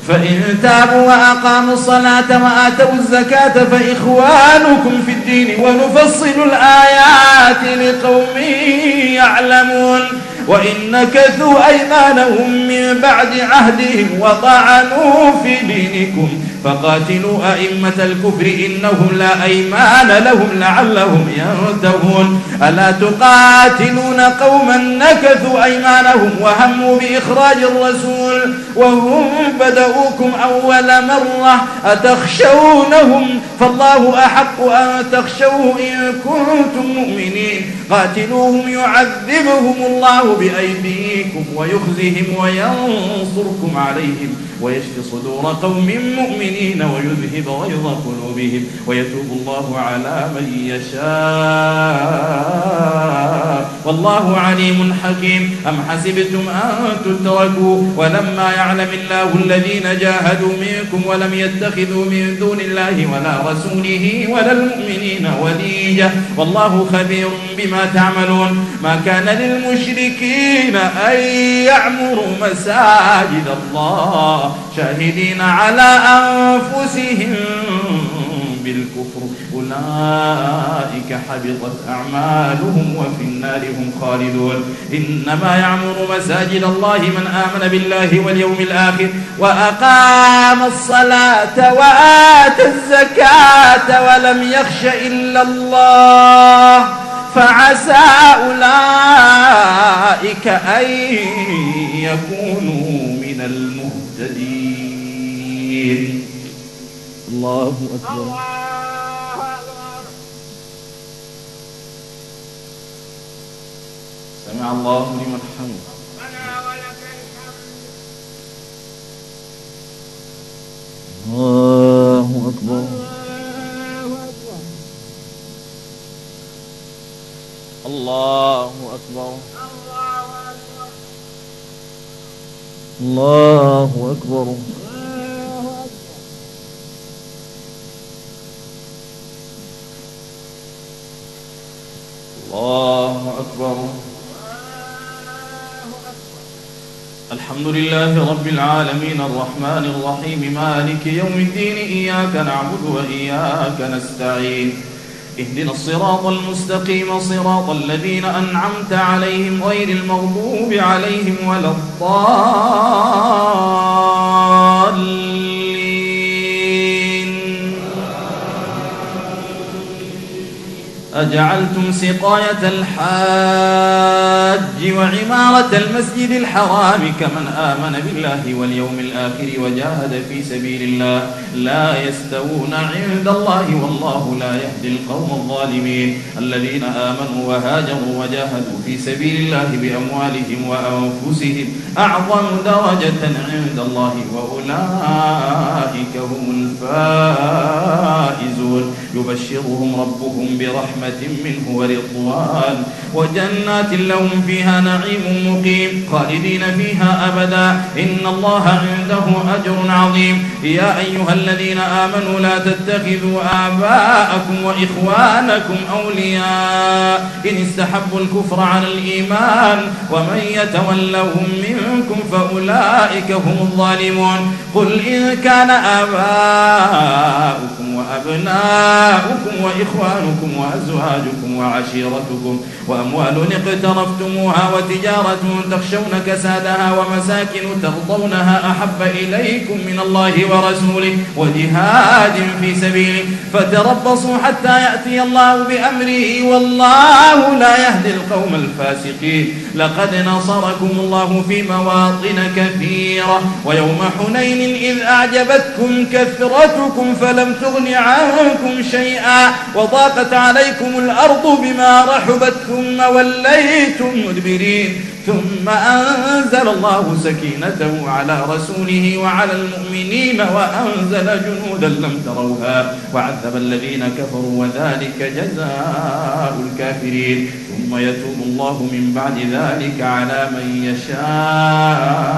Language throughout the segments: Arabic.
فإن تابوا وأقاموا الصلاة وآتوا الزكاة فإخوانكم في الدين ونفصل الآيات لقوم يعلمون وإن نكثوا أيمانهم من بعد عهدهم وطعنوا في دينكم فقاتلوا أئمة الكفر إنهم لا أيمان لهم لعلهم ينتهون ألا تقاتلون قوما نكثوا أيمانهم وهموا بإخراج الرسول وهم بدؤوكم أول مرة أتخشونهم فالله أحق أن تخشوه إن كنتم مؤمنين قاتلوهم يعذبهم الله بأيديكم ويخزهم وينصركم عليهم ويشفي صدور قوم مؤمنين ويذهب غيظ قلوبهم ويتوب الله على من يشاء والله عليم حكيم أم حسبتم أن تتركوا ولما يعلم الله الذين جاهدوا منكم ولم يتخذوا من دون الله ولا رسوله ولا المؤمنين وليا والله خبير بما تعملون ما كان للمشركين أن يعمروا مساجد الله شاهدين على أنفسهم بالكفر أولئك حبطت أعمالهم وفي النار هم خالدون إنما يعمر مساجد الله من آمن بالله واليوم الآخر وأقام الصلاة وآتى الزكاة ولم يخش إلا الله فعسى أولئك أن يكونوا من المهتدين الله أكبر سمع الله لمن حمده الله أكبر الله أكبر الله أكبر الله أكبر الحمد لله رب العالمين الرحمن الرحيم مالك يوم الدين إياك نعبد وإياك نستعين اهدنا الصراط المستقيم صراط الذين أنعمت عليهم غير المغضوب عليهم ولا الضالين أجعلتم سقاية الحاج وعمارة المسجد الحرام كمن آمن بالله واليوم الآخر وجاهد في سبيل الله لا يستوون عند الله والله لا يهدي القوم الظالمين الذين آمنوا وهاجروا وجاهدوا في سبيل الله بأموالهم وأنفسهم أعظم درجة عند الله وأولئك هم الفائزون يبشرهم ربهم برحمة منه ورضوان وجنات لهم فيها نعيم مقيم خالدين فيها أبدا إن الله عنده أجر عظيم يا أيها الذين آمنوا لا تتخذوا آباءكم وإخوانكم أولياء إن استحبوا الكفر على الإيمان ومن يتولهم منكم فأولئك هم الظالمون قل إن كان آباؤكم وأبناؤكم وإخوانكم وأزواجكم وعشيرتكم وأموال اقترفتموها وتجارة تخشون كسادها ومساكن ترضونها أحب إليكم من الله ورسوله وجهاد في سبيله فتربصوا حتى يأتي الله بأمره والله لا يهدي القوم الفاسقين لقد نصركم الله في مواطن كثيرة ويوم حنين إذ أعجبتكم كثرتكم فلم تغن عنكم شيئا وضاقت عليكم الأرض بما رحبت ثم وليتم مدبرين ثم أنزل الله سكينته على رسوله وعلى المؤمنين وأنزل جنودا لم تروها وعذب الذين كفروا وذلك جزاء الكافرين ثم يتوب الله من بعد ذلك على من يشاء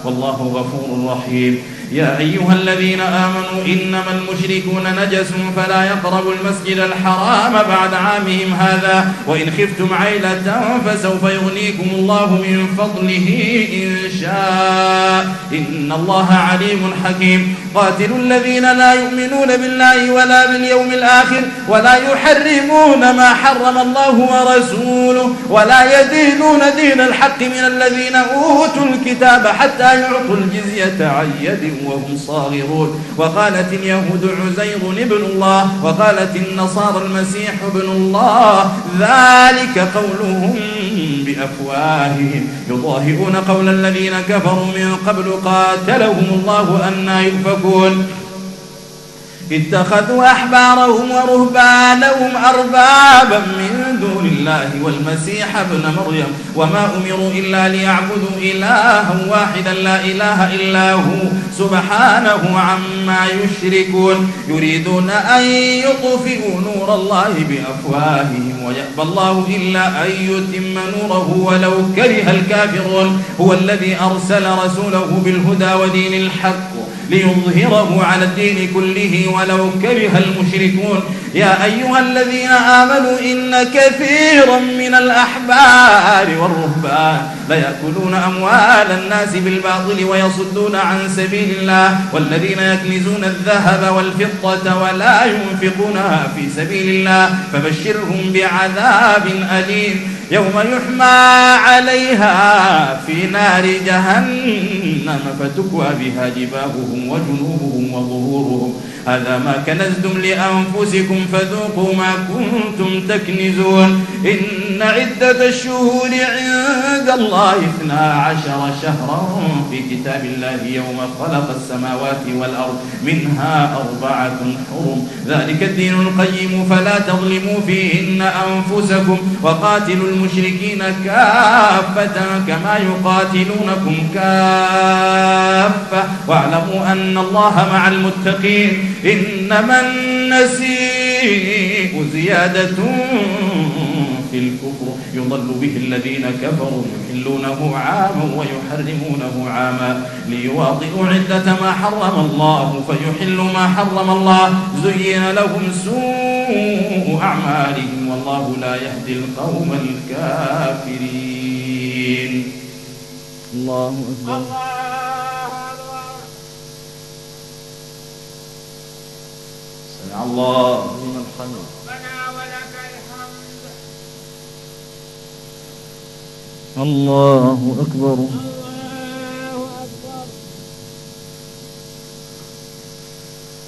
والله غفور رحيم يا أيها الذين آمنوا إنما المشركون نجس فلا يقربوا المسجد الحرام بعد عامهم هذا وإن خفتم عيلة فسوف يغنيكم الله من فضله إن شاء إن الله عليم حكيم قاتلوا الذين لا يؤمنون بالله ولا باليوم الآخر ولا يحرمون ما حرم الله ورسوله ولا يدينون دين الحق من الذين أوتوا الكتاب حتى يعطوا الجزية عن يد وهم صاغرون وقالت اليهود عزير ابن الله وقالت النصارى المسيح ابن الله ذلك قولهم بأفواههم يضاهئون قول الذين كفروا من قبل قاتلهم الله أنى يؤفكون اتخذوا أحبارهم ورهبانهم أربابا من دون الله والمسيح ابن مريم وما أمروا إلا ليعبدوا إلها واحدا لا إله إلا هو سبحانه عما يشركون يريدون أن يطفئوا نور الله بأفواههم ويأبى الله إلا أن يتم نوره ولو كره الكافرون هو الذي أرسل رسوله بالهدى ودين الحق ليظهره على الدين كله ولو كره المشركون يا أيها الذين آمنوا إن كثيرا من الأحبار والرهبان ليأكلون أموال الناس بالباطل ويصدون عن سبيل الله والذين يكنزون الذهب والفضة ولا ينفقونها في سبيل الله فبشرهم بعذاب أليم يوم يحمى عليها في نار جهنم فتكوى بها جباههم وجنوبهم وظهورهم هذا ما كنزتم لأنفسكم فذوقوا ما كنتم تكنزون إن عدة الشهور عند الله 12 شهرا في كتاب الله يوم خلق السماوات والأرض منها 4 حرم ذلك الدين القيم فلا تظلموا فيهن أنفسكم وقاتلوا المشركين كافة كما يقاتلونكم كافة واعلموا أن الله مع المتقين إنما النسيء زيادة في الكفر يضل به الذين كفروا يحلونه عاما ويحرمونه عاما ليواطئوا عدة ما حرم الله فيحلوا ما حرم الله زين لهم سوء أعمالهم والله لا يهدي القوم الكافرين الله أكبر سمع الله لمن حمده ربنا ولك الحمد الله أكبر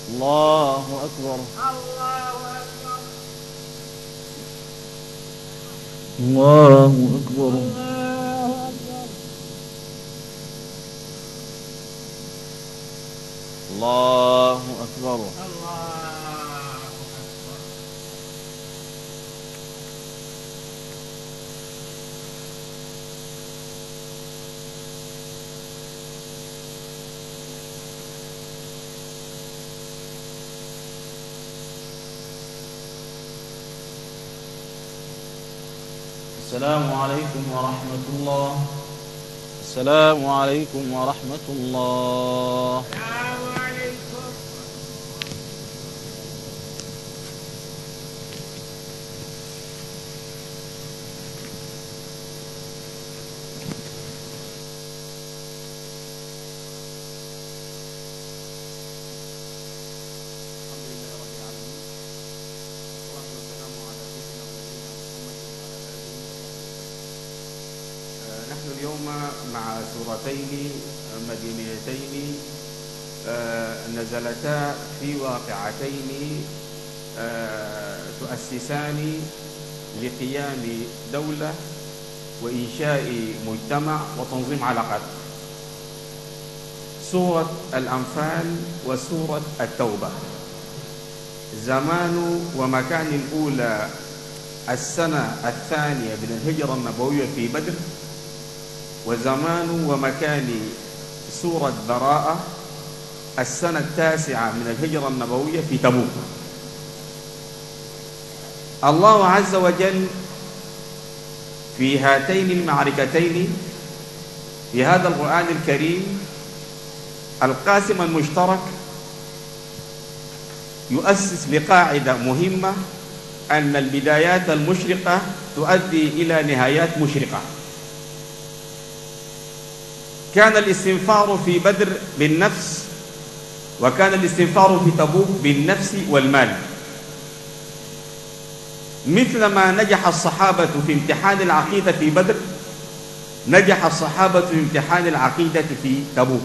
الله أكبر الله أكبر الله أكبر السلام عليكم ورحمة الله السلام عليكم ورحمة الله نحن اليوم مع سورتين مدنيتين نزلتا في واقعتين تؤسسان لقيام دولة وإنشاء مجتمع وتنظيم علاقات سورة الأنفال وسورة التوبة زمان ومكان الأولى السنة الثانية من الهجرة النبوية في بدر وزمان ومكان سورة براءة السنة التاسعة من الهجرة النبوية في تبوك. الله عز وجل في هاتين المعركتين في هذا القرآن الكريم القاسم المشترك يؤسس لقاعدة مهمة أن البدايات المشرقة تؤدي إلى نهايات مشرقة. كان الاستنفار في بدر بالنفس، وكان الاستنفار في تبوك بالنفس والمال. مثلما نجح الصحابة في امتحان العقيدة في بدر، نجح الصحابة في امتحان العقيدة في تبوك.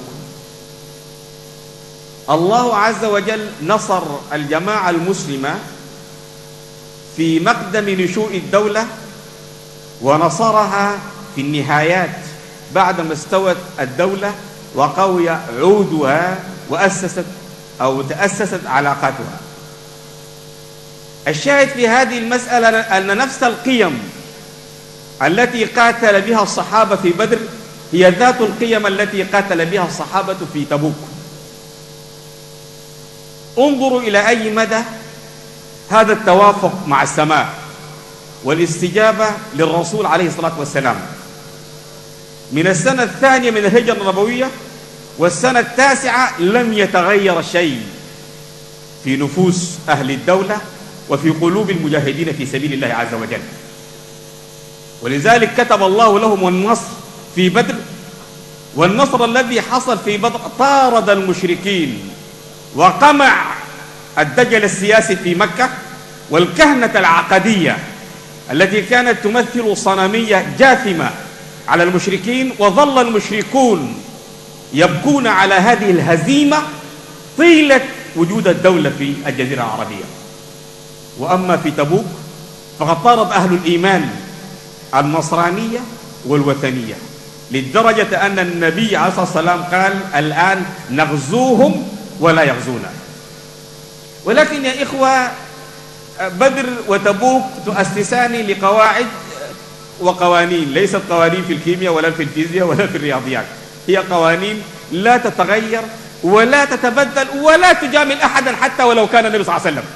الله عز وجل نصر الجماعة المسلمة في مقدم نشوء الدولة، ونصرها في النهايات بعدما استوت الدولة وقوي عودها تأسست علاقاتها. الشاهد في هذه المسألة أن نفس القيم التي قاتل بها الصحابة في بدر هي ذات القيم التي قاتل بها الصحابة في تبوك. انظروا إلى أي مدى هذا التوافق مع السماء والاستجابة للرسول عليه الصلاة والسلام. من السنة الثانية من الهجرة النبوية والسنة التاسعة لم يتغير شيء في نفوس أهل الدولة وفي قلوب المجاهدين في سبيل الله عز وجل. ولذلك كتب الله لهم النصر في بدر، والنصر الذي حصل في بدر طارد المشركين وقمع الدجل السياسي في مكة والكهنة العقدية التي كانت تمثل صنمية جاثمة على المشركين، وظل المشركون يبكون على هذه الهزيمة طيلة وجود الدولة في الجزيرة العربية. وأما في تبوك فقد طارد أهل الإيمان النصرانية والوثنية، للدرجة أن النبي عليه الصلاة والسلام قال الآن نغزوهم ولا يغزونا. ولكن يا إخوة، بدر وتبوك تؤسسان لقواعد وقوانين، ليست قوانين في الكيمياء ولا في الفيزياء ولا في الرياضيات، هي قوانين لا تتغير ولا تتبدل ولا تجامل أحدا حتى ولو كان النبي صلى الله عليه وسلم،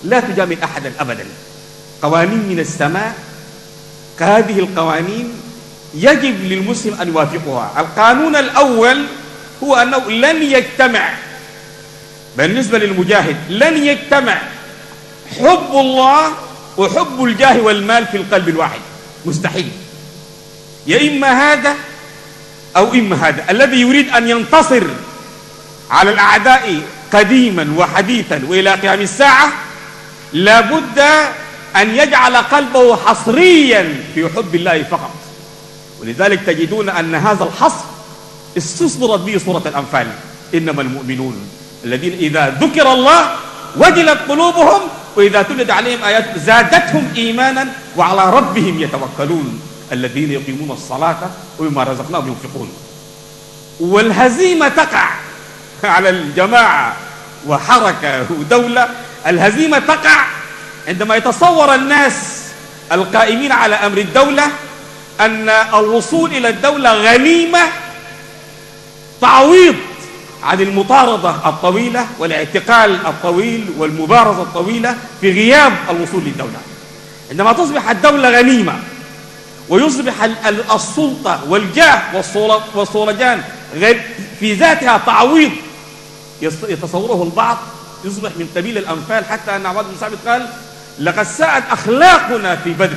لا تجامل أحدا أبدا. قوانين من السماء. هذه القوانين يجب للمسلم أن يوافقها. القانون الأول هو أنه لن يجتمع بالنسبة للمجاهد، لن يجتمع حب الله وحب الجاه والمال في القلب الواحد، مستحيل. يا إما هذا أو إما هذا. الذي يريد أن ينتصر على الأعداء قديما وحديثا وإلى قيام الساعة لابد أن يجعل قلبه حصريا في حب الله فقط. ولذلك تجدون أن هذا الحصر استصدرت به سورة الأنفال: إنما المؤمنون الذين إذا ذكر الله وجلت قلوبهم وإذا تليت عليهم آيات زادتهم إيمانا وعلى ربهم يتوكلون الذين يقيمون الصلاة ومما رزقناهم ينفقون. والهزيمة تقع على الجماعة وحركة ودولة. الهزيمة تقع عندما يتصور الناس القائمين على أمر الدولة أن الوصول إلى الدولة غنيمة تعويض عن المطاردة الطويلة والاعتقال الطويل والمبارزة الطويلة في غياب الوصول للدولة. عندما تصبح الدولة غنيمة ويصبح السلطة والجاه والصولجان في ذاتها تعويض يتصوره البعض، يصبح من قبيل الأنفال، حتى أن عباد بن ثابت قال: لقد ساءت أخلاقنا في بدر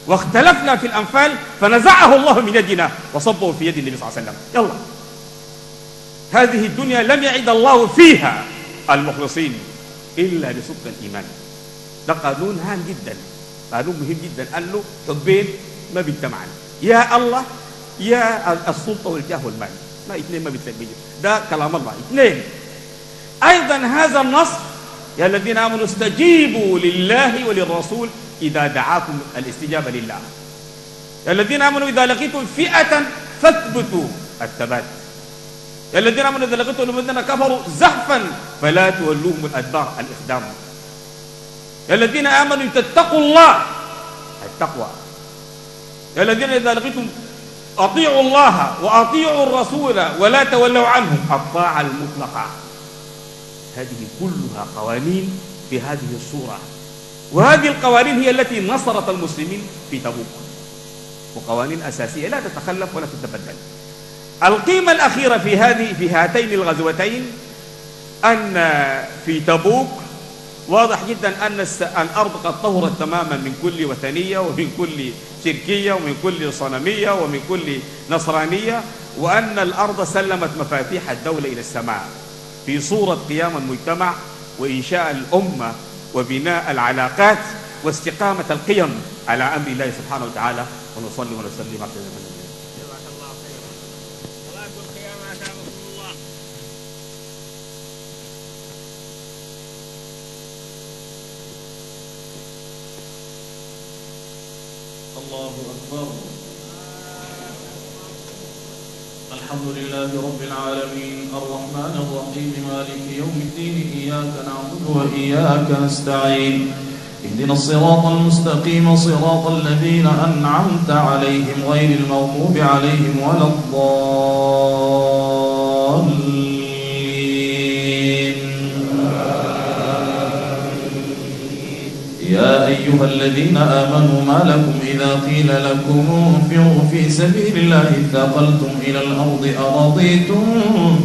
واختلفنا في الأنفال فنزعه الله من يدنا وصبه في يد النبي صلى الله عليه وسلم. يلا، هذه الدنيا لم يعد الله فيها المخلصين إلا بصدق الإيمان. ده قانون هام جدا، قانون مهم جدا، أنه حبين ما بيجتمعن، يا الله يا السلطة والجاه والمال، ما اثنين ما بيتسبجوا. ده كلام الله. اثنين أيضا هذا النص: يا الذين آمنوا استجيبوا لله وللرسول إذا دعاكم. الاستجابة لله. يا الذين آمنوا إذا لقيتم فئة فاثبتوا الثبات. يا الذين آمنوا إذا لقيتم الذين كفروا زحفا فلا تولوهم الأدبار، الإخدام. يا الذين آمنوا تتقوا الله، التقوى. يا الذين إذا لقيتم أطيعوا الله وأطيعوا الرسول ولا تولوا عنهم، الطاعة المطلقة. هذه كلها قوانين في هذه الصورة، وهذه القوانين هي التي نصرت المسلمين في تبوك، وقوانين أساسية لا تتخلف ولا تتبدل. القيمة الأخيرة في هاتين الغزوتين أن في تبوك واضح جدا أن الأرض قد طهرت تماما من كل وثنية ومن كل شركية ومن كل صنمية ومن كل نصرانية، وأن الأرض سلمت مفاتيح الدولة إلى السماء في صورة قيام المجتمع وإنشاء الأمة وبناء العلاقات واستقامة القيم على أمر الله سبحانه وتعالى. ونصلي ونسلم على سيدنا محمد. جزاك الله خيرا. صلاة القيام أتابكم الله. الله أكبر. الحمد لله رب العالمين الرحمن الرحيم مالك يوم الدين إياك نعبد وإياك نستعين اهدنا الصراط المستقيم صراط الذين أنعمت عليهم غير المغضوب عليهم ولا الضالين. يا أيها الذين آمنوا ما لكم إذا قيل لكم انفروا في سبيل الله اثاقلتم إلى الأرض أرضيتم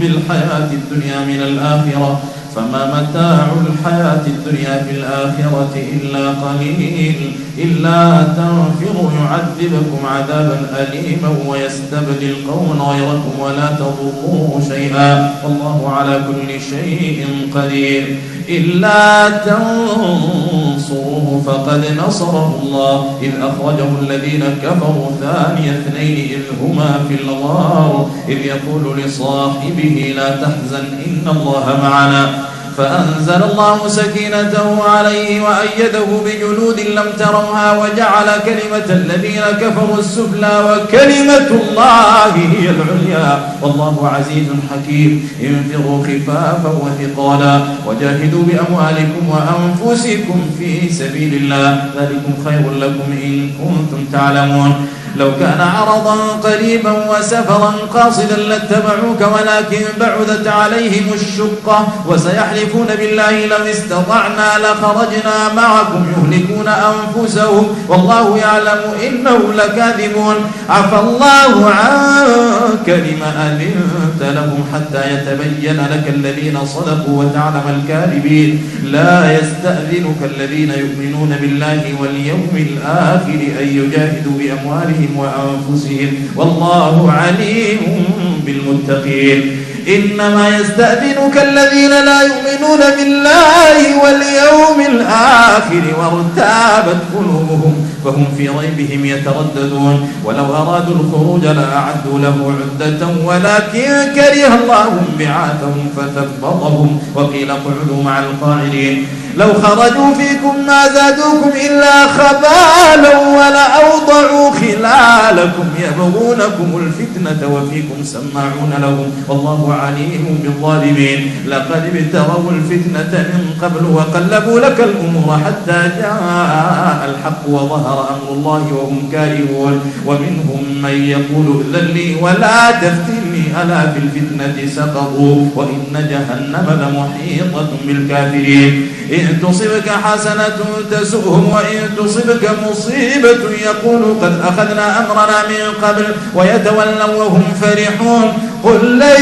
بالحياة الدنيا من الآخرة فما متاع الحياة الدنيا في الآخرة إلا قليل إلا تنفروا يعذبكم عذابا أليما ويستبدل قوما غيركم ولا تضروه شيئا والله على كل شيء قدير. إلا تنصروه فقد نصره الله إذ أخرجه الذين كفروا ثاني اثنين إذ هما في الغار إذ يقول لصاحبه لا تحزن إن الله معنا فأنزل الله سكينته عليه وأيده بجنود لم تروها وجعل كلمة الذين كفروا السفلى وكلمة الله هي العليا والله عزيز حكيم. انفروا خفافا وثقالا وجاهدوا بأموالكم وأنفسكم في سبيل الله ذلكم خير لكم إن كنتم تعلمون. لو كان عرضا قريبا وسفرا قاصدا لاتبعوك ولكن بعدت عليهم الشقة وسيحلفون بالله لو استطعنا لخرجنا معكم يهلكون أنفسهم والله يعلم إنه لكاذبون. عفى الله عنك لما أذنت لهم حتى يتبين لك الذين صدقوا وتعلم الكاذبين. لا يستأذنك الذين يؤمنون بالله واليوم الآخر أن يجاهدوا بأموالهم وأنفسهم والله عليم بالمتقين. إنما يستأذنك الذين لا يؤمنون بالله واليوم الآخر وارتابت قلوبهم فهم في ريبهم يترددون. ولو أرادوا الخروج لأعدوا له عدة ولكن كره الله بعاثهم فثبطهم وقيل اقعدوا مع القاعدين. لو خرجوا فيكم ما زادوكم إلا خبالا ولأوضعوا خلالكم يبغونكم الفتنة وفيكم سماعون لهم والله عليم بالظالمين. لقد ابتغوا الفتنة من قبل وقلبوا لك الأمور حتى جاء الحق وظهر أمر الله وهم كارهون. ومنهم من يقول ائذن لي ولا تفتني ألا في الفتنة سقطوا وإن جهنم لمحيطة بالكافرين. إن تصبك حسنة تسؤهم وإن تصبك مصيبة يقولوا قد أخذنا أمرنا من قبل ويتولوا وهم فرحون. قل لن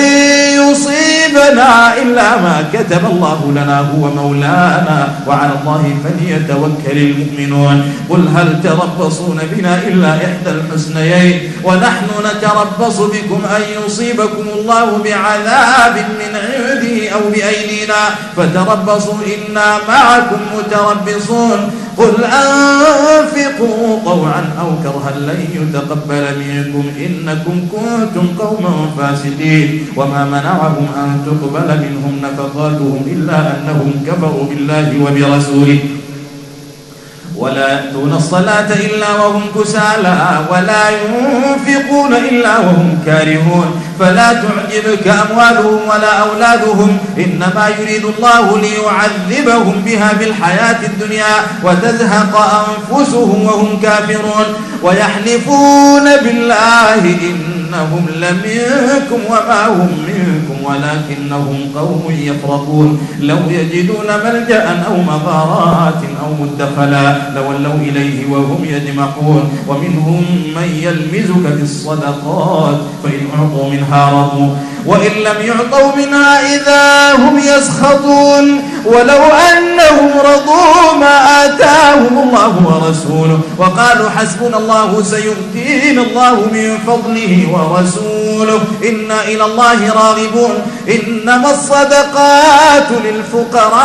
يصيبنا إلا ما كتب الله لنا هو مولانا وعلى الله فليتوكل المؤمنون. قل هل تربصون بنا إلا إحدى الحسنيين ونحن نتربص بكم أن يصيبكم الله بعذاب من عنده أو بأيدينا فتربصوا إنا معكم متربصون. قل أنفقوا طوعا أو كرها لن يتقبل منكم إنكم كنتم قوما فاسقين. وما منعهم أن تقبل منهم نفقاتهم إلا أنهم كفروا بالله وبرسوله ولا يأتون الصلاة إلا وهم كسالى ولا ينفقون إلا وهم كارهون. فلا تعجبك أموالهم ولا أولادهم إنما يريد الله ليعذبهم بها بالحياة الدنيا وتزهق أنفسهم وهم كافرون. ويحلفون بالله إن إنهم لمنكم وما هم منكم ولكنهم قوم يفرقون لو يجدون ملجأ أو مغارات أو مدخلا لولوا إليه وهم يجمحون ومنهم من يلمزك في الصدقات فإن أعطوا منها رضوا وإن لم يعطوا منها إذا هم يسخطون ولو أنهم رضوا ما آتاهم الله ورسوله وقالوا حسبنا الله سيؤتينا الله من فضله ورسوله إنا إلى الله راغبون إنما الصدقات للفقراء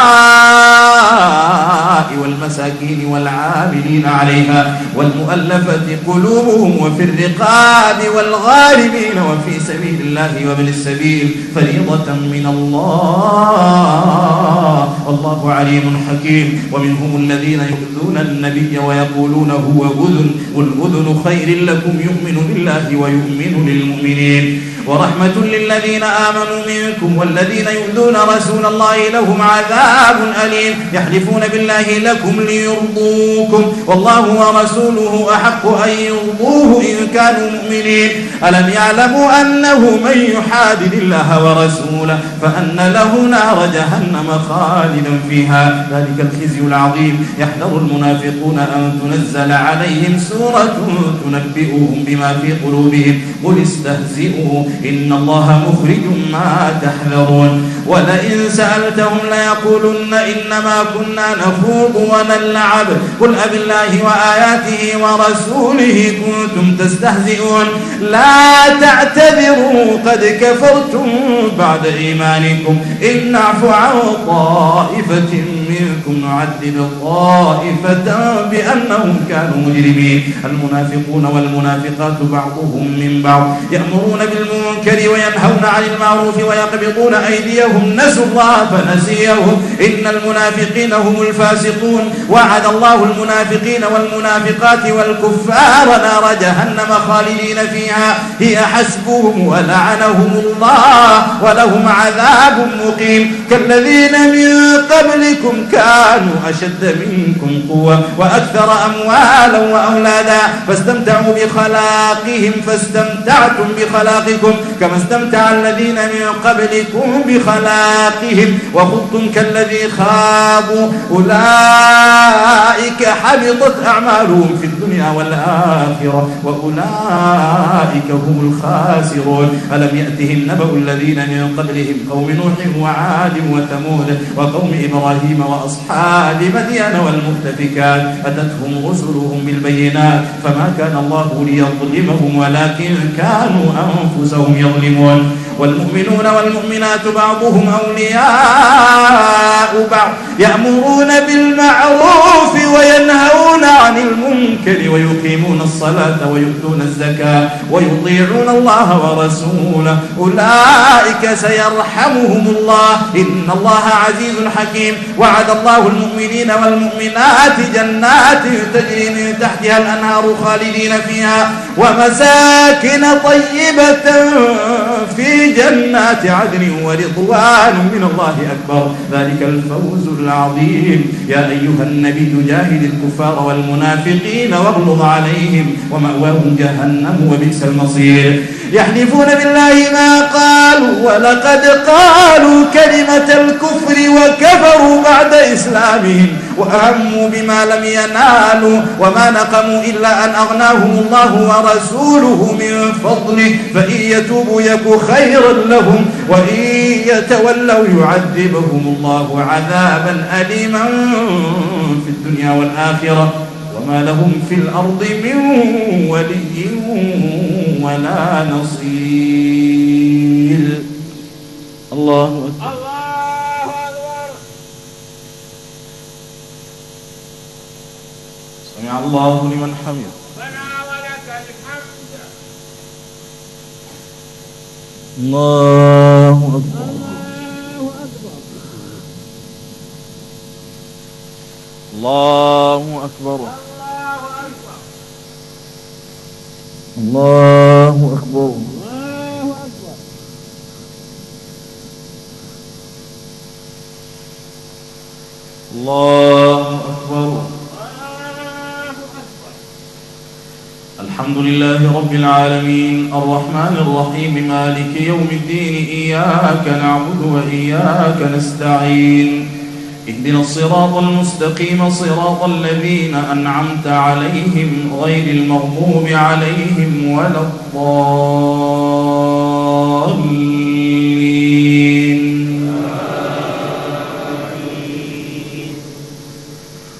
والمساكين والعاملين عليها والمؤلفة قلوبهم وفي الرقاب والغارمين وفي سبيل الله وابن السبيل فريضة من الله والله عليم حكيم ومنهم الذين يؤذون النبي ويقولون هو أذن والأذن خير لكم يؤمن بالله ويؤمن للمؤمنين ورحمة للذين آمنوا منكم والذين يؤذون رسول الله لهم عذاب أليم يحلفون بالله لكم ليرضوكم والله ورسوله أحق أن يرضوه إن كانوا مؤمنين ألم يعلموا أنه من يحادد الله ورسوله فأن له نار جهنم خالدا فيها ذلك الخزي العظيم يحذر المنافقون أن تنزل عليهم سورة تنبئهم بما في قلوبهم قل استهزئوا إن الله مخرج ما تحذرون ولئن سألتهم ليقولن إنما كنا نخوض ونلعب قل أبالله وآياته ورسوله كنتم تستهزئون لا تعتذروا قد كفرتم بعد إيمانكم إن نعفو عن طائفة منكم نعذب طائفة بأنهم كانوا مجرمين المنافقون والمنافقات بعضهم من بعض يأمرون بالمنكر وينهون عن المعروف ويقبضون أيديهم نسوا الله فنسيهم إن المنافقين هم الفاسقون وعد الله المنافقين والمنافقات والكفار نار جهنم خالدين فيها هي حسبهم ولعنهم الله ولهم عذاب مقيم كالذين من قبلكم كانوا أشد منكم قوة وأكثر أموالا وأولادا فاستمتعوا بخلاقهم فاستمتعتم بخلاقكم كما استمتع الذين من قبلكم بخلاقهم وخضتم كالذي خابوا أولئك حبطت أعمالهم في الدنيا والآخرة وأولئك هم الخاسرون ألم يأتهم نبأ الذين من قبلهم قوم نوح وعاد وثمود وقوم إبراهيم وأصحاب مدين والمؤتفكات أتتهم رسلهم بالبينات فما كان الله ليظلمهم ولكن كانوا أنفسهم يظلمون والمؤمنون والمؤمنات بعضهم أولياء بعض يأمرون بالمعروف وينهون عن المنكر ويقيمون الصلاة ويؤتون الزكاة ويطيعون الله ورسوله أولئك سيرحمهم الله إن الله عزيز حكيم وعد الله المؤمنين والمؤمنات جنات تجري من تحتها الأنهار خالدين فيها ومساكن طيبة في جنات عدن ورضوان من الله أكبر ذلك الفوز العظيم يا أيها النبي جاهد الكفار والمنافقين واغلظ عليهم ومأواهم جهنم وبئس المصير يحلفون بالله ما قالوا ولقد قالوا كلمة الكفر وكفروا بعد إسلامهم وأهموا بما لم ينالوا وما نقموا إلا أن أغناهم الله ورسوله من فضله فإن يتوبوا يك خيرا لهم وإن يتولوا يعذبهم الله عذابا أليما في الدنيا والآخرة وما لهم في الأرض من ولي ولا نصير الله أكبر سمع الله لمن حمده الله أكبر الله أكبر الله أكبر الله أكبر الحمد لله رب العالمين الرحمن الرحيم مالك يوم الدين إياك نعبد وإياك نستعين اهدنا الصراط المستقيم صراط الذين أنعمت عليهم غير المغضوب عليهم ولا الضالين.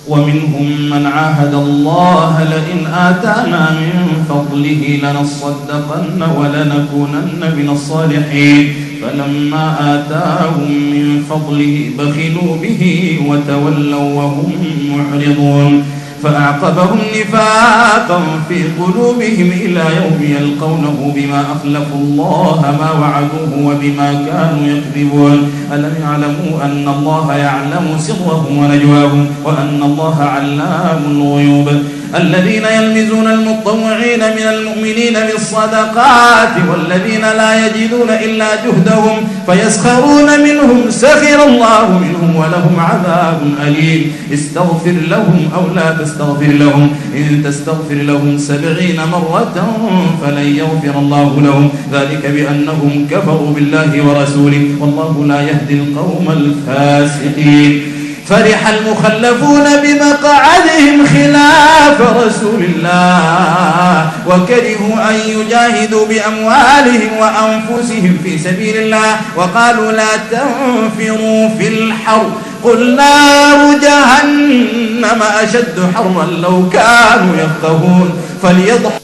ومنهم من عاهد الله لئن آتانا من فضله لنصدقن ولنكونن من الصالحين فلما آتاهم من فضله بخلوا به وتولوا وهم معرضون فأعقبهم نفاقا في قلوبهم إلى يوم يلقونه بما أخلفوا الله ما وعدوه وبما كانوا يكذبون ألم يعلموا أن الله يعلم سرهم ونجواهم وأن الله علام الغيوب الذين يلمزون المطوعين من المؤمنين بالصدقات والذين لا يجدون إلا جهدهم فيسخرون منهم سخر الله منهم ولهم عذاب أليم استغفر لهم أو لا تستغفر لهم إن تستغفر لهم 70 مرة فلن يغفر الله لهم ذلك بأنهم كفروا بالله ورسوله والله لا يهدي القوم الفاسقين فرح المخلفون بمقعدهم خلاف رسول الله وكرهوا أن يجاهدوا بأموالهم وأنفسهم في سبيل الله وقالوا لا تنفروا في الحر قل نار جهنم أشد حرا لو كانوا يفقهون فليضحكوا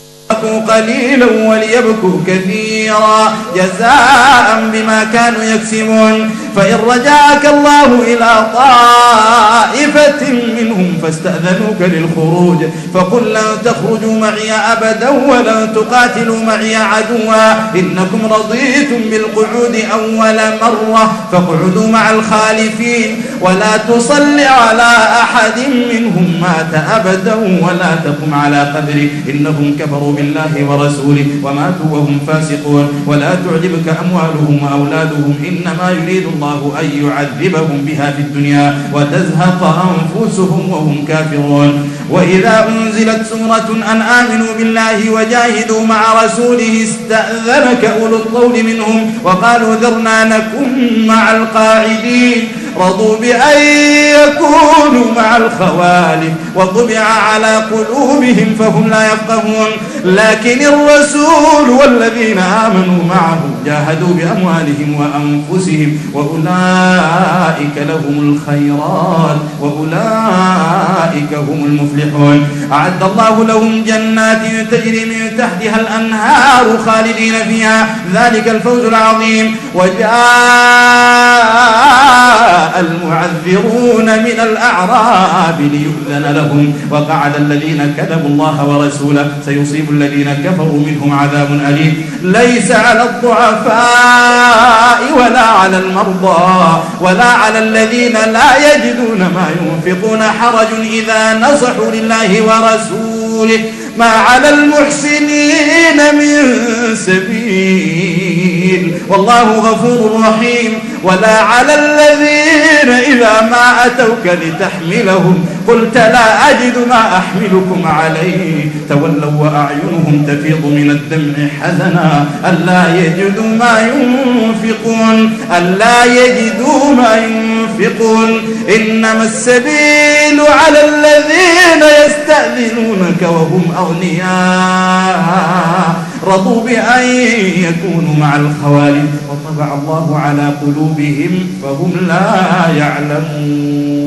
قليلا وليبكوا كثيرا جزاء بما كانوا يكسبون فإن رجعك الله إلى طائفة منهم فاستأذنوك للخروج فقل لن تخرجوا معي أبدا ولن تقاتلوا معي عدوا إنكم رضيتم بالقعود أول مرة فاقعدوا مع الخالفين ولا تصل على أحد منهم مات أبدا ولا تقم على قبره إنهم كفروا بالله ورسوله وماتوا وهم فاسقون ولا تعجبك أموالهم وأولادهم إنما يريد الله أن يعذبهم بها في الدنيا وتزهق أنفسهم وهم كافرون وإذا أنزلت سورة أن آمنوا بالله وجاهدوا مع رسوله استأذنك أولو الطول منهم وقالوا ذرنا نكن مع القاعدين رضوا بأن يكونوا مع الخوالف وطبع على قلوبهم فهم لا يفقهون لكن الرسول والذين آمنوا معه جاهدوا بأموالهم وأنفسهم وأولئك لهم الخيرات وأولئك هم المفلحون أعد الله لهم جنات تجري من تحتها الأنهار خالدين فيها ذلك الفوز العظيم وجاء المعذرون من الأعراب ليؤذن لهم وقعد الذين كذبوا الله ورسوله سيصيب الذين كفروا منهم عذاب أليم ليس على الضعفاء ولا على المرضى ولا على الذين لا يجدون ما ينفقون حرج إذا نصحوا لله ورسوله ما على المحسنين من سبيل والله غفور رحيم ولا على الذين إذا ما أتوك لتحملهم قلت لا أجد ما أحملكم عليه تولوا وأعينهم تفيض من الدمع حزنا ألا يجدوا ما ينفقون إنما السبيل على الذين يستأذنونك وهم أغنياء رضوا بأن يكونوا مع الخوالف وطبع الله على قلوبهم فهم لا يعلمون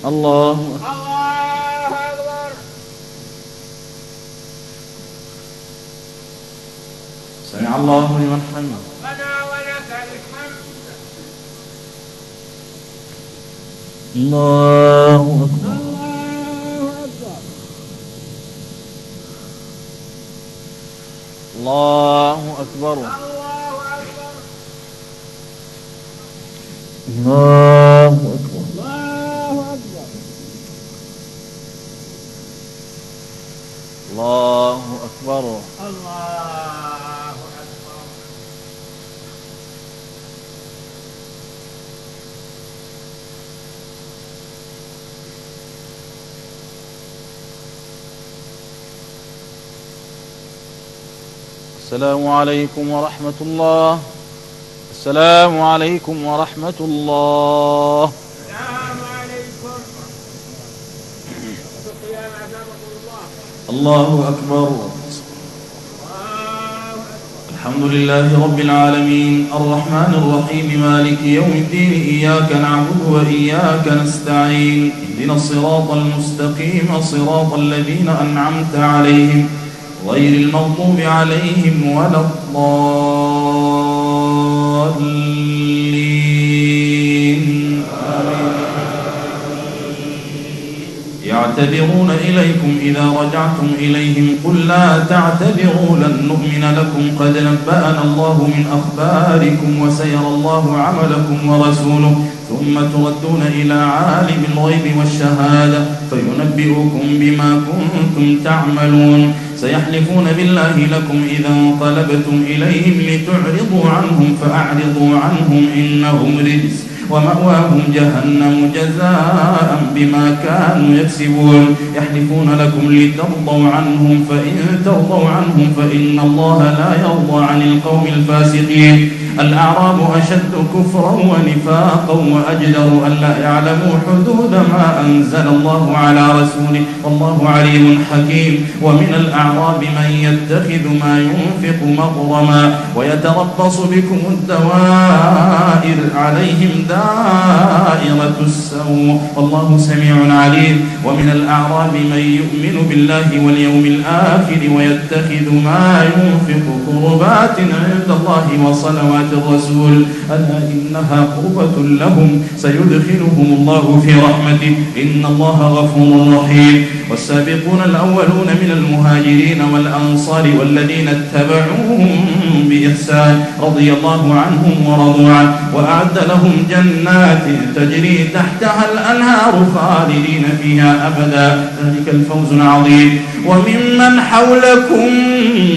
الله أكبر. سمع الله لمن حمده ربنا ولك الحمد. الله أكبر الله أكبر الله أكبر الله أكبر الله أكبر. السلام عليكم ورحمة الله. السلام عليكم ورحمة الله. السلام عليكم. القيام أعزكم الله. الله أكبر. الحمد لله رب العالمين الرحمن الرحيم مالك يوم الدين إياك نعبد وإياك نستعين اهدنا الصراط المستقيم صراط الذين أنعمت عليهم غير المغضوب عليهم ولا الضالين. يعتذرون إليكم إذا رجعتم إليهم قل لا تعتذروا لن نؤمن لكم قد نبأنا الله من أخباركم وسيرى الله عملكم ورسوله ثم تردون إلى عالم الغيب والشهادة فينبئكم بما كنتم تعملون. سيحلفون بالله لكم إذا انقلبتم إليهم لتعرضوا عنهم فأعرضوا عنهم إنهم رجس ومأواهم جهنم جزاء بما كانوا يكسبون. يحلفون لكم لترضوا عنهم فإن ترضوا عنهم فإن الله لا يرضى عن القوم الفاسقين. الأعراب أشد كفرا ونفاقا وأجدر ألا يعلموا حدود ما أنزل الله على رسوله والله عليم حكيم. ومن الأعراب من يتخذ ما ينفق مغرما ويتربص بكم الدوائر عليهم دائرة السوء والله سميع عليم. ومن الأعراب من يؤمن بالله واليوم الآخر ويتخذ ما ينفق قربات عند الله وصلوات الرسول ألا إنها قربة لهم سيدخلهم الله في رحمته إن الله غفور رحيم. والسابقون الأولون من المهاجرين والأنصار والذين اتبعوهم بإحسان رضي الله عنهم ورضوا عنه وأعد لهم جنات تجري تحتها الأنهار خالدين فيها أبدا ذلك الفوز العظيم. وممن حولكم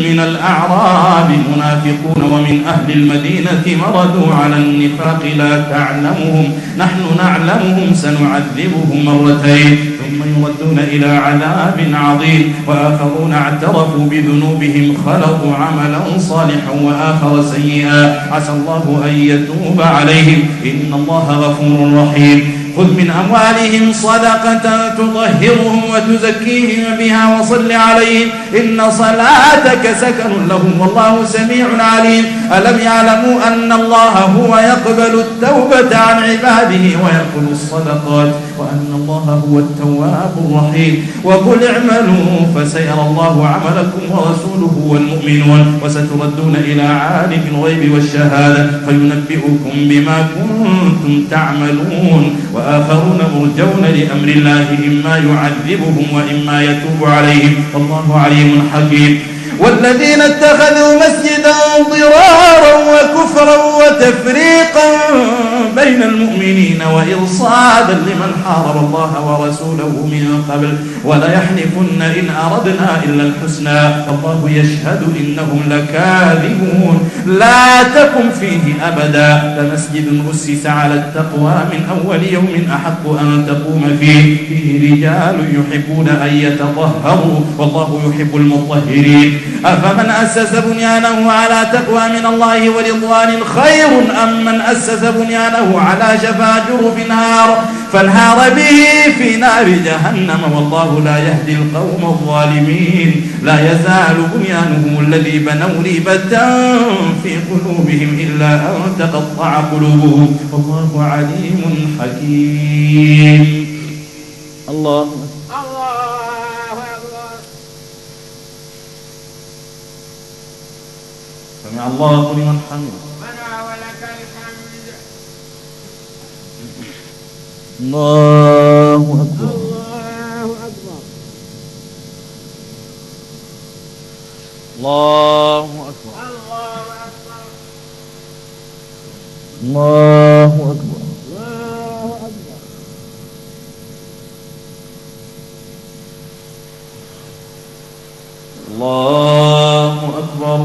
من الأعراب منافقون ومن أهل المدينة مردوا على النفاق لا تعلمهم نحن نعلمهم سنعذبهم مرتين ثم يردون إلى عذاب عظيم. وآخرون اعترفوا بذنوبهم خلطوا عملا صالحا وآخر سيئا عسى الله أن يتوب عليهم إن الله غفور رحيم. خذ من أموالهم صدقة تطهرهم وتزكيهم بها وصل عليهم إن صلاتك سكن لهم والله سميع عليم. ألم يعلموا أن الله هو يقبل التوبة عن عباده ويأخذ الصدقات وأن الله هو التواب الرحيم. وقل اعملوا فسيرى الله عملكم ورسوله والمؤمنون وستردون إلى عالم الغيب والشهادة فينبئكم بما كنتم تعملون. وآخرون مرجون لأمر الله إما يعذبهم وإما يتوب عليهم والله عليم حكيم. والذين اتخذوا مسجدا ضرارا وكفرا وتفريقا بين المؤمنين وإرصادا لمن حارب الله ورسوله من قبل ولا يحلفن إن أردنا إلا الحسنى الله يشهد إنهم لكاذبون. لا تقم فيه أبدا لمسجد أسس على التقوى من أول يوم أحق أن تقوم فيه رجال يحبون أن يتطهروا والله يحب المطهرين. أفمن أسس بنيانه على تقوى من الله ورضوان خير أم من أسس بنيانه على شفا جرف نار فانهار به في نار جهنم والله لا يهدي القوم الظالمين. لا يزال بنيانهم الذي بنوا ريبة في قلوبهم إلا أن تقطع قلوبهم والله عليم حكيم. الله سمع الله لمن حمده ربنا ولك الحمد. الله أكبر. الله أكبر. الله أكبر. الله أكبر.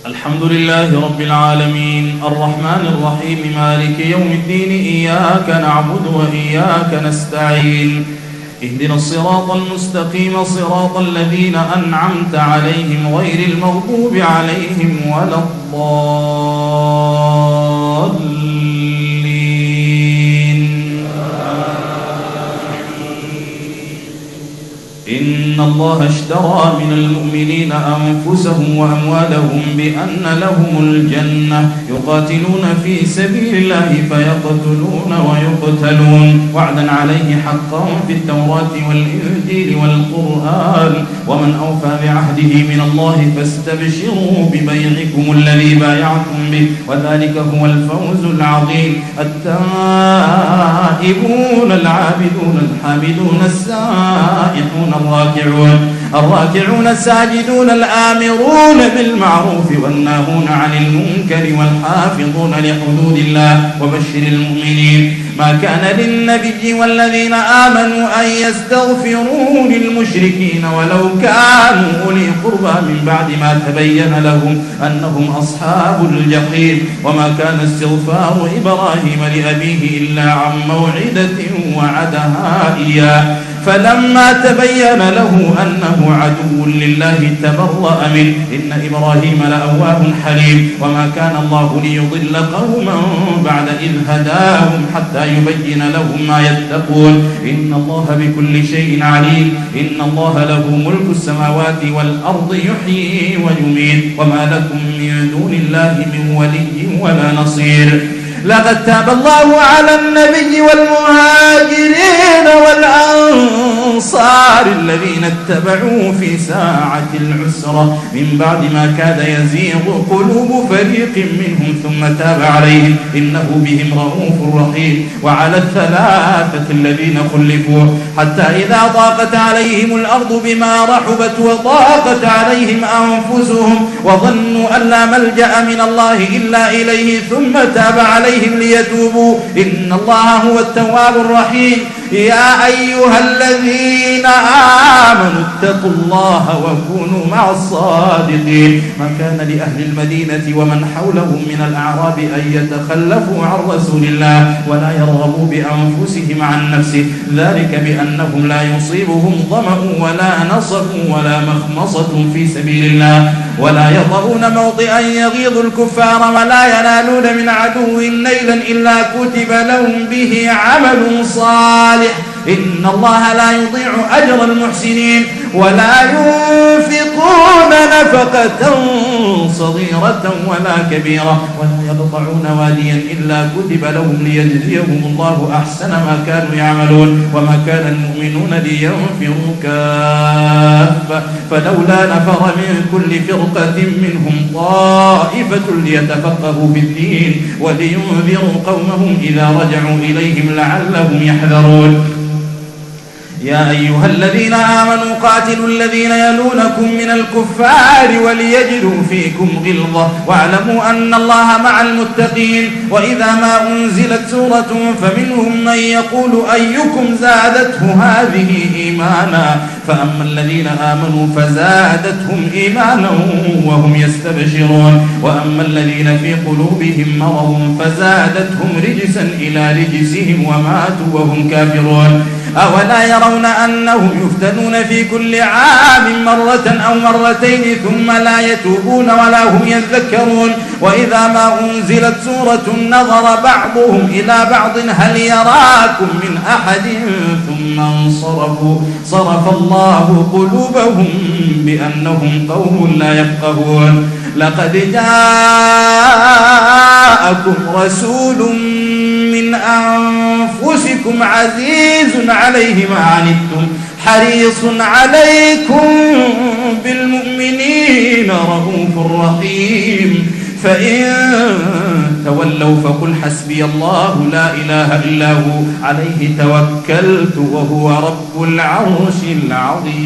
الحمد لله رب العالمين الرحمن الرحيم مالك يوم الدين إياك نعبد وإياك نستعين اهدنا الصراط المستقيم صراط الذين أنعمت عليهم غير المغضوب عليهم ولا الضالين. إن الله اشترى من المؤمنين أنفسهم وأموالهم بأن لهم الجنة يقاتلون في سبيل الله فيقتلون ويقتلون وعدا عليه حقا في التوراة والإنجيل والقرآن ومن أوفى بعهده من الله فاستبشروا ببيعكم الذي بايعتم به وذلك هو الفوز العظيم. التائبون العابدون الحامدون السائحون الراكعون الساجدون الآمرون بالمعروف والناهون عن المنكر والحافظون لحدود الله وبشر المؤمنين. ما كان للنبي والذين آمنوا أن يستغفروا للمشركين ولو كانوا أولي قربى من بعد ما تبين لهم أنهم أصحاب الجحيم. وما كان استغفار إبراهيم لأبيه إلا عن موعدة وعدها إياه فلما تبين له أنه عدو لله تبرأ منه إن إبراهيم لأواه حليم. وما كان الله ليضل قوما بعد إذ هداهم حتى يبين لهم ما يتقون إن الله بكل شيء عليم. إن الله له ملك السماوات والأرض يحيي ويميت وما لكم من دون الله من ولي ولا نصير. لقد تاب الله على النبي والمهاجرين والأنصار الذين اتبعوه في ساعة العسرة من بعد ما كاد يزيغ قلوب فريق منهم ثم تاب عليهم إنه بهم رؤوف رحيم. وعلى الثلاثة الذين خلفوا حتى إذا ضاقت عليهم الأرض بما رحبت وضاقت عليهم أنفسهم وظنوا أن لا ملجأ من الله إلا إليه ثم تاب عليهم ليتوبوا إن الله هو التواب الرحيم. يا أيها الذين آمنوا اتقوا الله وكونوا مع الصادقين. ما كان لأهل المدينة ومن حولهم من الأعراب أن يتخلفوا عن رسول الله ولا يرغبوا بأنفسهم عن نفسه ذلك بأنهم لا يصيبهم ظمأ ولا نصب ولا مخمصة في سبيل الله ولا يطؤون موطئا يغيظ الكفار ولا ينالون من عدو نيلا إلا كتب لهم به عمل صالح إن الله لا يضيع أجر المحسنين. ولا ينفقون نفقة صغيرة ولا كبيرة ولا يقطعون واديا إلا كتب لهم ليجزيهم الله أحسن ما كانوا يعملون. وما كان المؤمنون لينفروا كافة فلولا نفر من كل فرقة منهم طائفة ليتفقهوا في الدين ولينذروا قومهم إذا رجعوا إليهم لعلهم يحذرون. يا أيها الذين آمنوا قاتلوا الذين يلونكم من الكفار وليجدوا فيكم غلظة واعلموا أن الله مع المتقين. وإذا ما أنزلت سورة فمنهم من يقول أيكم زادته هذه إيمانا فأما الذين آمنوا فزادتهم إيمانا وهم يستبشرون وأما الذين في قلوبهم مرض فزادتهم رجسا إلى رجسهم وماتوا وهم كافرون. أولا يرون أنهم يفتنون في كل عام مرة أو مرتين ثم لا يتوبون ولا هم يذكرون. وإذا ما أنزلت سورة نظر بعضهم إلى بعض هل يراكم من أحد ثم انصرفوا صرف الله قلوبهم بأنهم قوم لا يفقهون. لقد جاءكم رسول من أنفسكم عزيز عليه ما عنتم حريص عليكم بالمؤمنين رؤوف رحيم. فإن تولوا فقل حسبي الله لا إله إلا هو عليه توكلت وهو رب العرش العظيم.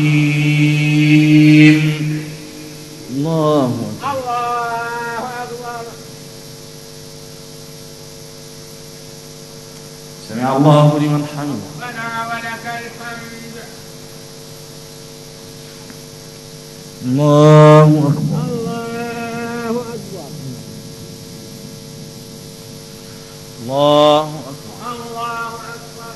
الله أكبر. سمع الله لمن حمده. ربنا ولك الحمد. الله أكبر. الله أكبر. الله أكبر.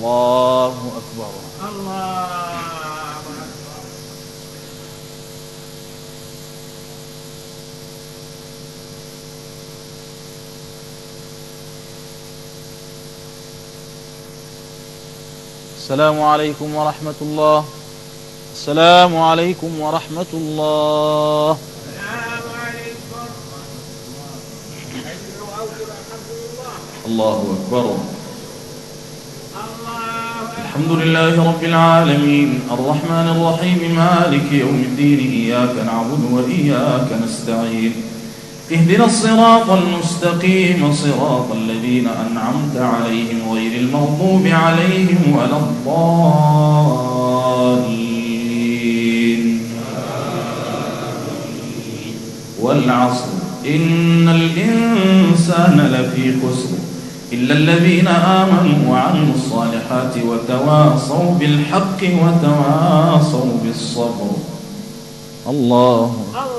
الله أكبر. الله أكبر. السلام عليكم ورحمة الله. السلام عليكم ورحمة الله. السلام عليكم. الله أكبر. الله الحمد لله رب العالمين الرحمن الرحيم مالك يوم الدين إياك نعبد وإياك نستعين اهدنا الصراط المستقيم صراط الذين أنعمت عليهم غير المغضوب عليهم ولا الضالين. والعصر إن الإنسان لفي خسر إلا الذين آمنوا وعملوا الصالحات وتواصوا بالحق وتواصوا بالصبر. الله أكبر.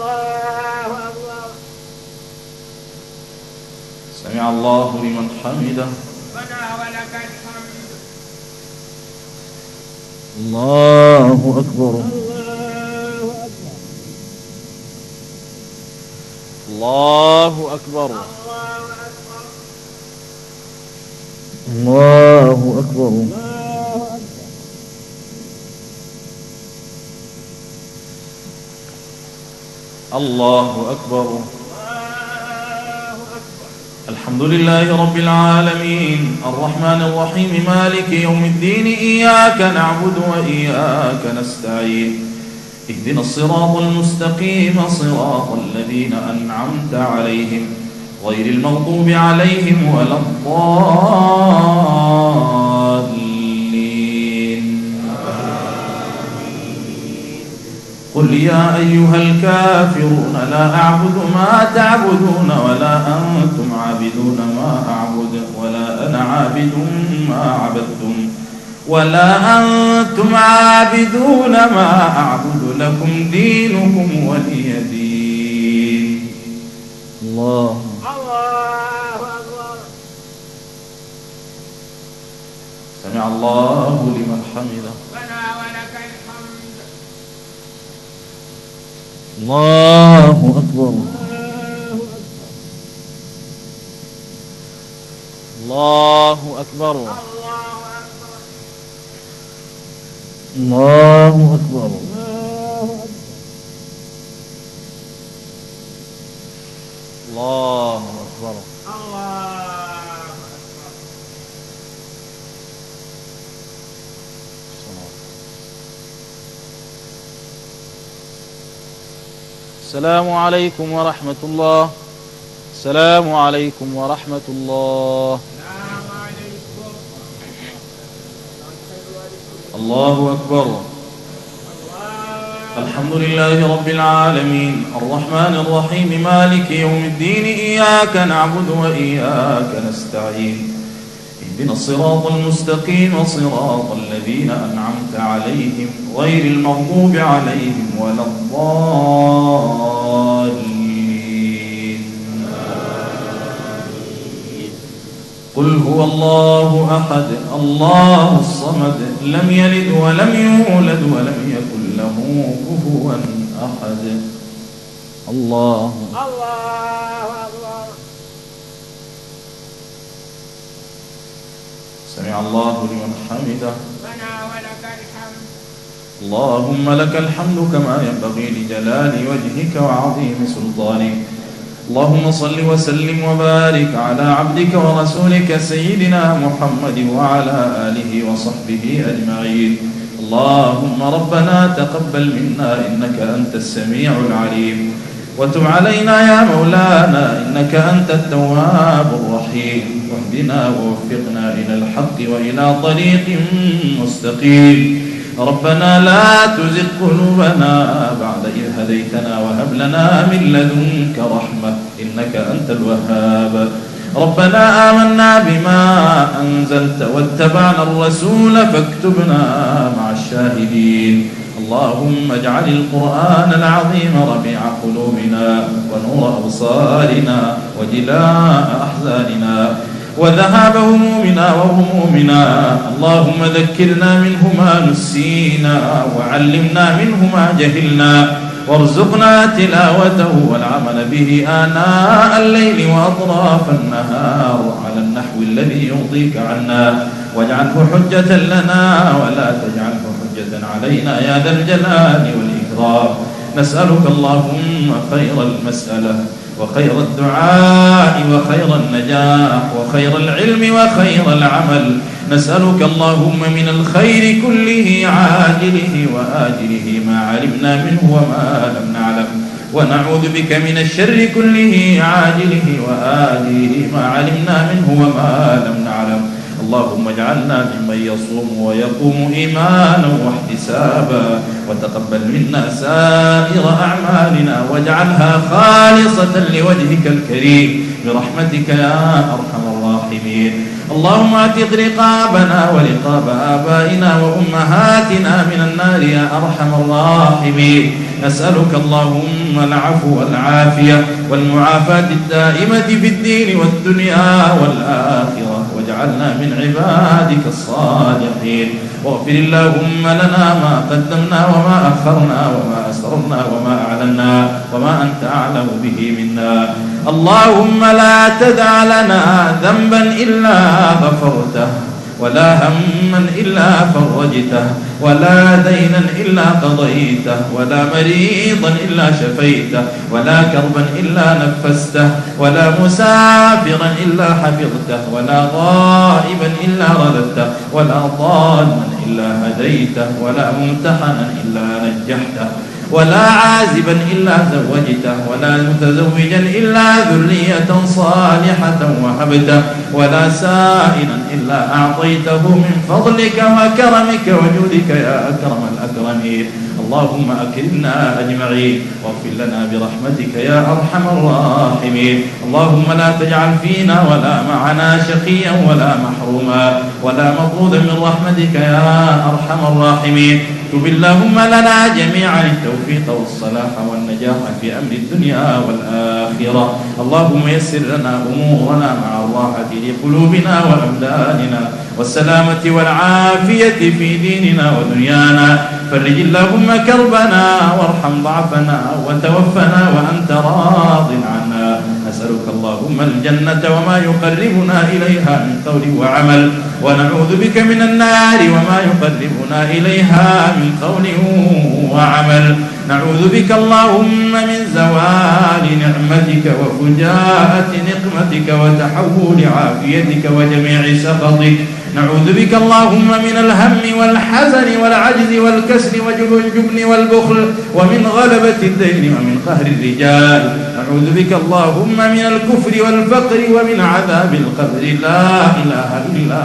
سمع الله لمن حمده. ربنا ولك الحمد. الله أكبر. الله أكبر. الله أكبر. الله أكبر. الحمد لله رب العالمين الرحمن الرحيم مالك يوم الدين إياك نعبد وإياك نستعين اهدنا الصراط المستقيم صراط الذين أنعمت عليهم غير المغضوب عليهم ولا الضالين. قل يا أيها الكافرون لا أعبد ما تعبدون ولا أنتم عابدون ما أعبد ولا أنا عابد ما عبدتم ولا أنتم عابدون ما أعبد لكم دينكم ولي دين. الله أكبر. سمع الله لمن حمده. ربنا ولك الحمد. الله أكبر. الله أكبر. الله أكبر. الله أكبر. السلام عليكم ورحمة الله. السلام عليكم ورحمة الله. الله أكبر. الحمد لله رب العالمين الرحمن الرحيم مالك يوم الدين إياك نعبد وإياك نستعين اهدنا الصراط المستقيم صراط الذين أنعمت عليهم غير المغضوب عليهم ولا الضالين. قل هو الله أحد الله الصمد لم يلد ولم يولد ولم يكن له كفوا أحد. الله أكبر. سمع الله لمن حمده. ربنا ولك الحمد. اللهم لك الحمد كما ينبغي لجلال وجهك وعظيم سلطانك. اللهم صل وسلم وبارك على عبدك ورسولك سيدنا محمد وعلى آله وصحبه أجمعين. اللهم ربنا تقبل منا إنك أنت السميع العليم وتب علينا يا مولانا إنك أنت التواب الرحيم واهدنا ووفقنا إلى الحق وإلى طريق مستقيم. ربنا لا تزغ قلوبنا بعد إذ هديتنا وهب لنا من لدنك رحمة إنك أنت الوهاب. ربنا آمنا بما أنزلت واتبعنا الرسول فاكتبنا مع الشاهدين. اللهم اجعل القرآن العظيم ربيع قلوبنا ونور أبصارنا وجلاء أحزاننا وذهاب همومنا وغمومنا. اللهم ذكرنا منه ما نسينا وعلمنا منه ما جهلنا، وارزقنا تلاوته والعمل به آناء الليل وأطراف النهار على النحو الذي يرضيك عنا، واجعله حجة لنا ولا تجعله حجة علينا يا ذا الجلال والإكرام. نسألك اللهم خير المسألة وخير الدعاء وخير النجاح وخير العلم وخير العمل. نسألك اللهم من الخير كله عاجله وآجله ما علمنا منه وما لم نعلم، ونعوذ بك من الشر كله عاجله وآجله ما علمنا منه وما لم نعلم. اللهم اجعلنا ممن يصوم ويقوم إيمانا واحتسابا، وتقبل منا سائر أعمالنا واجعلها خالصة لوجهك الكريم برحمتك يا أرحم الراحمين. اللهم اعتق رقابنا ورقاب آبائنا وأمهاتنا من النار يا أرحم الراحمين. نسألك اللهم العفو والعافية والمعافاة الدائمة في الدين والدنيا والآخرة، واجعلنا من عبادك الصالحين. واغفر اللهم لنا ما قدمنا وما أخرنا وما أسررنا وما أعلنا وما أنت أعلم به منا. اللهم لا تدع لنا ذنبا إلا غفرته، ولا هما إلا فرجته، ولا دينا إلا قضيته، ولا مريضا إلا شفيته، ولا كربا إلا نفسته، ولا مسافرا إلا حفظته، ولا غائبا إلا رددته، ولا ضالا إلا هديته، ولا ممتحنا إلا نجحته، ولا عازبا إلا زوجته، ولا متزوجا إلا ذرية صالحة وهبته، ولا سائلا إلا أعطيته من فضلك وكرمك وجودك يا أكرم الأكرمين. اللهم أكرمنا أجمعين واغفر لنا برحمتك يا أرحم الراحمين. اللهم لا تجعل فينا ولا معنا شقيا ولا محروما ولا مطرودا من رحمتك يا أرحم الراحمين. تب اللهم لنا جميعا التوفيق والصلاح والنجاح في أمر الدنيا والآخرة. اللهم يسر لنا أمورنا مع الراحة لقلوبنا وأبداننا والسلامة والعافية في ديننا ودنيانا. فرج اللهم كربنا وارحم ضعفنا وتوفنا وأنت راض عنا. نسألك اللهم الجنة وما يقربنا إليها من قول وعمل، ونعوذ بك من النار وما يقربنا إليها من قول وعمل. نعوذ بك اللهم من زوال نعمتك وفجاءة نقمتك وتحول عافيتك وجميع سخطك. نعوذ بك اللهم من الهم والحزن والعجز والكسل والجبن والبخل ومن غلبة الدين ومن قهر الرجال. نعوذ بك اللهم من الكفر والفقر ومن عذاب القبر. لا إله إلا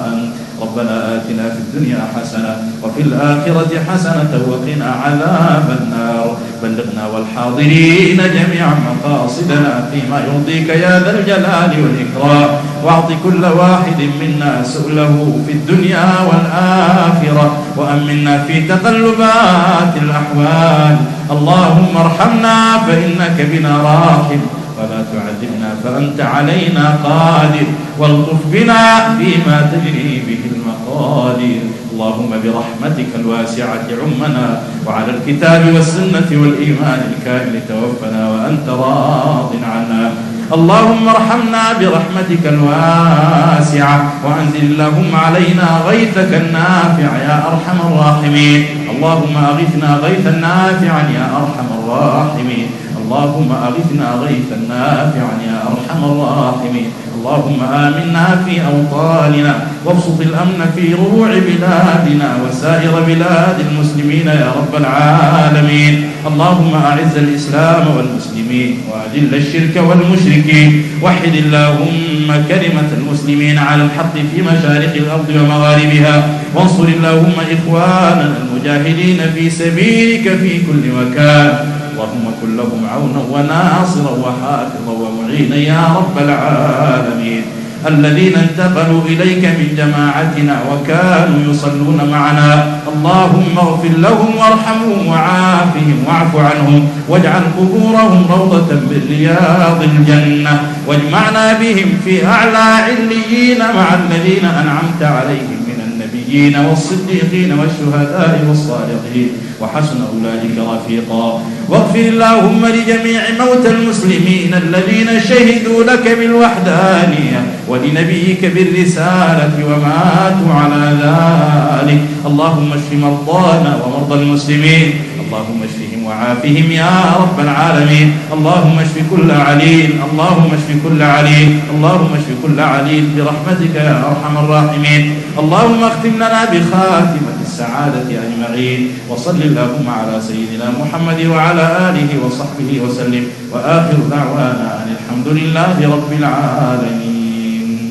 أنت. ربنا آتنا في الدنيا حسنة وفي الآخرة حسنة وقنا عذاب النار. بلغنا والحاضرين جميعا مقاصدنا فيما يرضيك يا ذا الجلال والإكرام. واعط كل واحد منا سؤله في الدنيا والآخرة، وأمنا في تقلبات الأحوال. اللهم ارحمنا فإنك بنا راحم، ولا تعذبنا فأنت علينا قادر، والطف بنا فيما تجري به المقادير. اللهم برحمتك الواسعة عمنا، وعلى الكتاب والسنة والإيمان الكامل توفنا وأنت راض عنا. اللهم ارحمنا برحمتك الواسعة، وأنزل اللهم علينا غيثك النافع يا أرحم الراحمين. اللهم أغثنا غيثا نافعا يا أرحم الراحمين. اللهم أغثنا غيثا نافعا يا أرحم الراحمين. اللهم آمنا في أوطاننا، وابسط الأمن في ربوع بلادنا وسائر بلاد المسلمين يا رب العالمين. اللهم أعز الإسلام والمسلمين، وأذل الشرك والمشركين. وحد اللهم كلمة المسلمين على الحق في مشارق الأرض ومغاربها، وانصر اللهم إخواننا المجاهدين في سبيلك في كل مكان. اللهم كن لهم عونا وناصرا وحافظا ومعينا يا رب العالمين. الذين انتقلوا إليك من جماعتنا وكانوا يصلون معنا. اللهم اغفر لهم وارحمهم وعافهم واعف عنهم واجعل قبورهم روضة من رياض الجنة، واجمعنا بهم في أعلى عليين مع الذين أنعمت عليهم من النبيين والصديقين والشهداء والصالحين وحسن أولئك رفيقا. واغفر اللهم لجميع موتى المسلمين الذين شهدوا لك بالوحدانية ولنبيك بالرسالة وماتوا على ذلك. اللهم اشف مرضانا ومرضى المسلمين، اللهم اشفهم وعافهم يا رب العالمين. اللهم اشف كل عليل، اللهم اشف كل عليل، اللهم اشف كل عليل برحمتك يا أرحم الراحمين. اللهم اختم لنا بخاتمة السعادة أجمعين، وصل اللهم على سيدنا محمد وعلى آله وصحبه وسلم، وآخر دعوانا أن الحمد لله رب العالمين.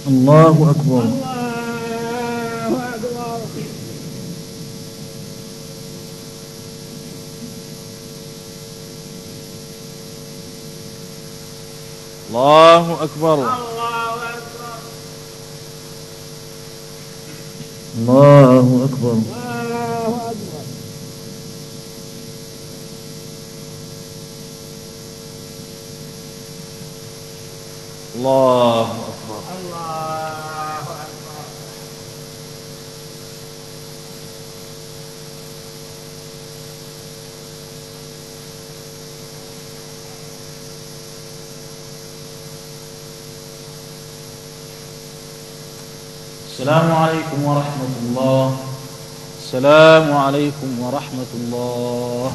الله أكبر. الله أكبر. الله أكبر. الله أكبر. السلام عليكم ورحمة الله. السلام عليكم ورحمة الله.